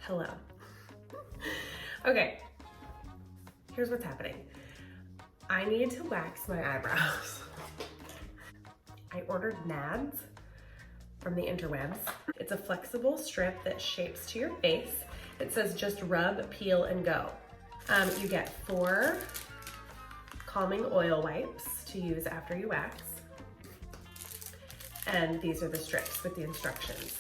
Hello. Okay, here's what's happening. I need to wax my eyebrows. I ordered nads from the interwebs. It's a flexible strip that shapes to your face. It says just rub, peel, and go. You get 4 calming oil wipes to use after you wax. And these are the strips with the instructions.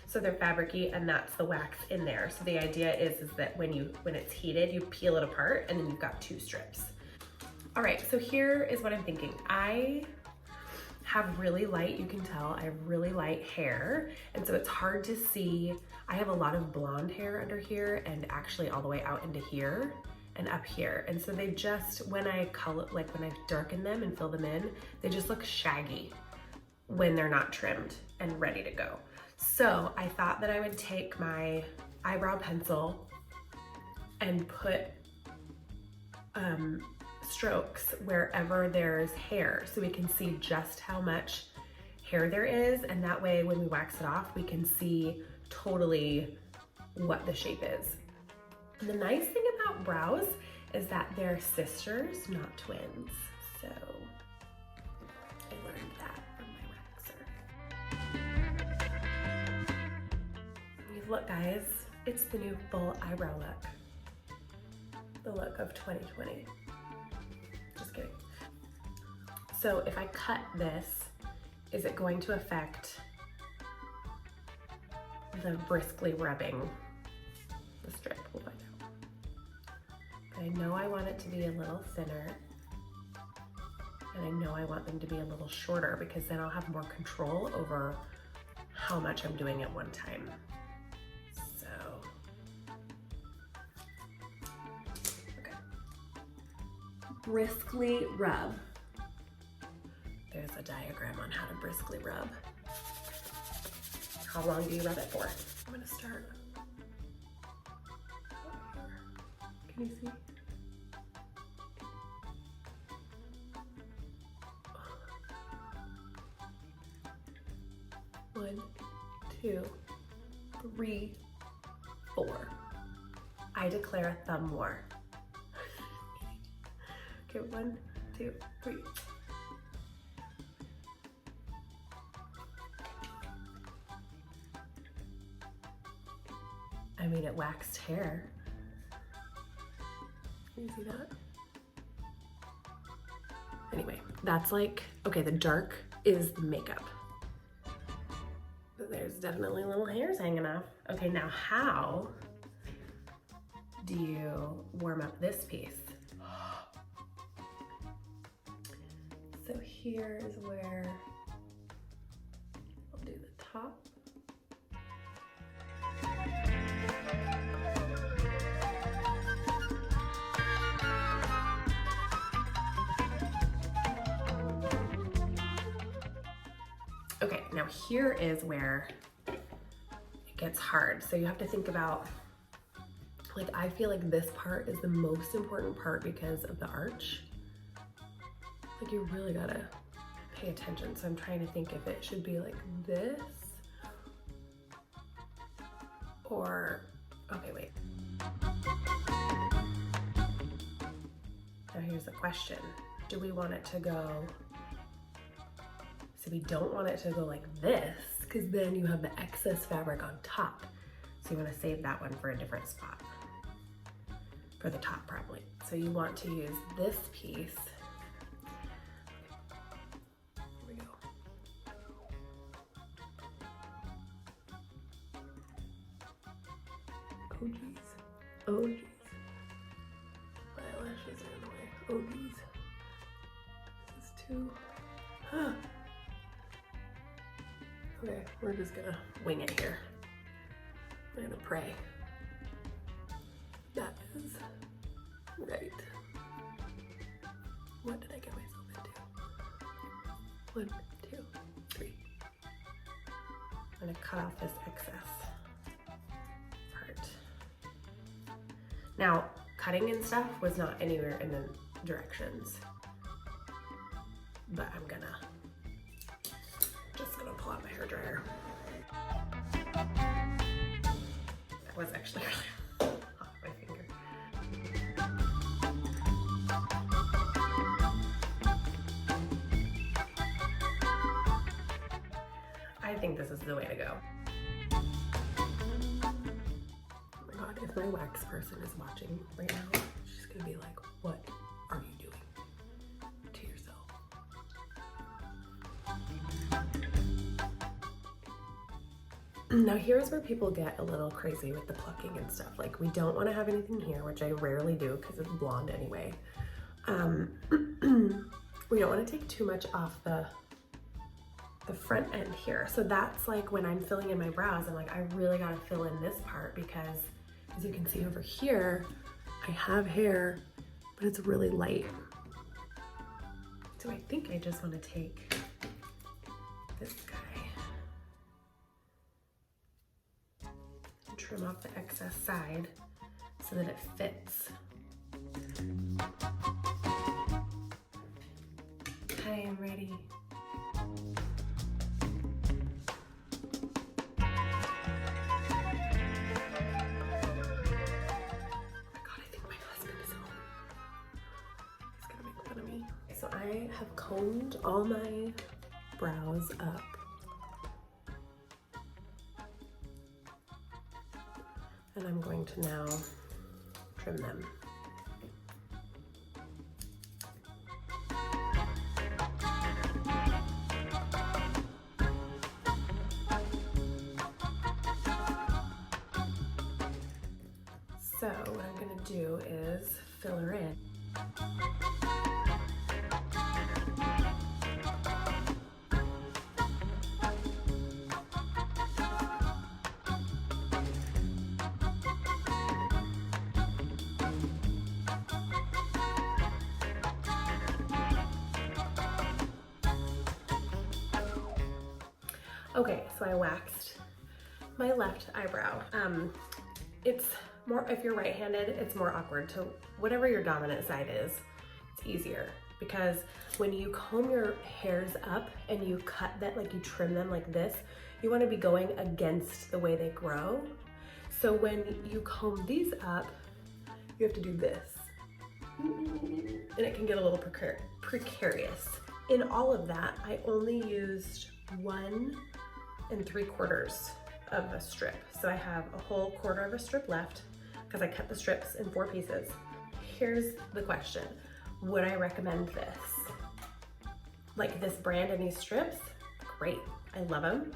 So they're fabricy, and that's the wax in there. So the idea is that when it's heated, you peel it apart and then you've got 2 strips. All right, so here is what I'm thinking. I have really light, you can tell, I have really light hair. And so it's hard to see. I have a lot of blonde hair under here and actually all the way out into here and up here. And so they just, when I color, like when I darken them and fill them in, they just look shaggy when they're not trimmed and ready to go. So I thought that I would take my eyebrow pencil and put strokes wherever there's hair so we can see just how much hair there is, and that way when we wax it off we can see totally what the shape is. And the nice thing about brows is that they're sisters, not twins. So I learned that from my waxer. Look guys, it's the new full eyebrow look. The look of 2020. Just kidding. So if I cut this, is it going to affect the briskly rubbing the strip? We'll find out. But I know I want it to be a little thinner, and I know I want them to be a little shorter because then I'll have more control over how much I'm doing at one time. So, okay. Briskly rub. There's a diagram on how to briskly rub. How long do you rub it for? I'm gonna start. Can you see? One, 2, 3, 4. I declare a thumb war. Okay, 1, 2, 3. I mean, it waxed hair. Can you see that? Anyway, that's like, okay, the dark is the makeup. But there's definitely little hairs hanging off. Okay, now how do you warm up this piece? So here is where I'll do the top. Okay, now here is where it gets hard. So you have to think about, like, I feel like this part is the most important part because of the arch. Like, you really gotta pay attention. So I'm trying to think if it should be like this or, okay, wait. Now here's the question. Do we want it to go, so we don't want it to go like this, because then you have the excess fabric on top. So you want to save that one for a different spot. For the top probably. So you want to use this piece. Here we go. Oh geez. Oh geez. My eyelashes are in the way. Oh geez. This is too... Okay, we're just gonna wing it here. We're gonna pray. That is right. What did I get myself into? 1, 2, 3. I'm gonna cut off this excess part. Now, cutting and stuff was not anywhere in the directions, but I'm just gonna pull out my hairdryer. That was actually really off my finger. I think this is the way to go. Oh my God, if my wax person is watching right now, she's gonna be like, what are you doing to yourself? Now here's where people get a little crazy with the plucking and stuff. Like, we don't want to have anything here, which I rarely do because it's blonde anyway. We don't want to take too much off the front end here. So that's like when I'm filling in my brows, I'm like, I really got to fill in this part because as you can see over here, I have hair, but it's really light. So I think I just want to take this guy and trim off the excess side so that it fits. I am ready. I have combed all my brows up. And I'm going to now trim them. So what I'm going to do is fill her in. Okay, so I waxed my left eyebrow. It's more, if you're right-handed, it's more awkward. To whatever your dominant side is, it's easier because when you comb your hairs up and you cut that, like you trim them like this, you want to be going against the way they grow. So when you comb these up, you have to do this. And it can get a little precarious. In all of that, I only used 1 3/4 of a strip. So I have a whole quarter of a strip left because I cut the strips in 4 pieces. Here's the question. Would I recommend this? Like this brand and these strips? Great, I love them.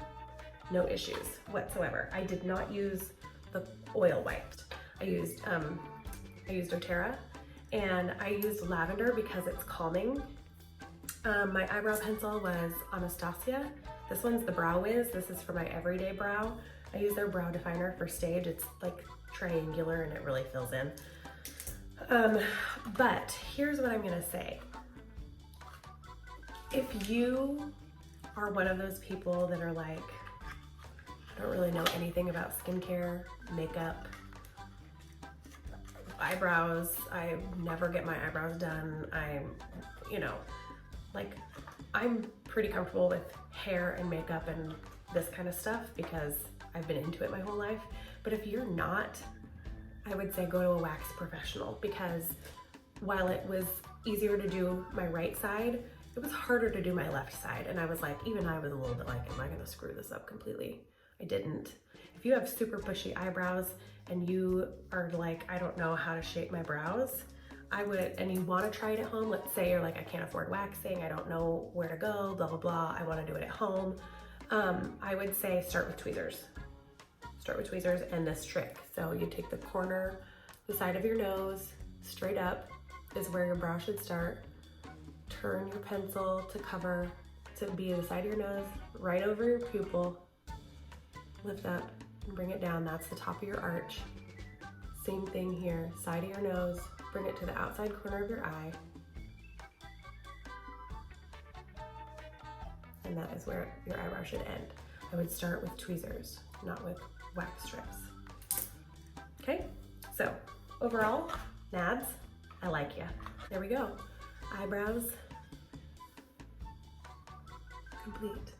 No issues whatsoever. I did not use the oil wiped. I used doTERRA and I used lavender because it's calming. My eyebrow pencil was Anastasia. This one's the Brow Wiz. This is for my everyday brow. I use their brow definer for stage. It's like triangular and it really fills in. But here's what I'm gonna say. If you are one of those people that are like, I don't really know anything about skincare, makeup, eyebrows, I never get my eyebrows done. I'm pretty comfortable with hair and makeup and this kind of stuff because I've been into it my whole life. But if you're not, I would say go to a wax professional because while it was easier to do my right side, it was harder to do my left side. And I was like, even I was a little bit like, am I gonna screw this up completely? I didn't. If you have super bushy eyebrows and you are like, I don't know how to shape my brows, and you want to try it at home, let's say you're like, I can't afford waxing, I don't know where to go, blah, blah, blah, I want to do it at home. I would say start with tweezers. Start with tweezers and this trick. So you take the corner, the side of your nose, straight up is where your brow should start. Turn your pencil to cover, to be the side of your nose, right over your pupil. Lift up and bring it down. That's the top of your arch. Same thing here, side of your nose, bring it to the outside corner of your eye. And that is where your eyebrow should end. I would start with tweezers, not with wax strips. Okay, so overall, Nads, I like ya. There we go. Eyebrows complete.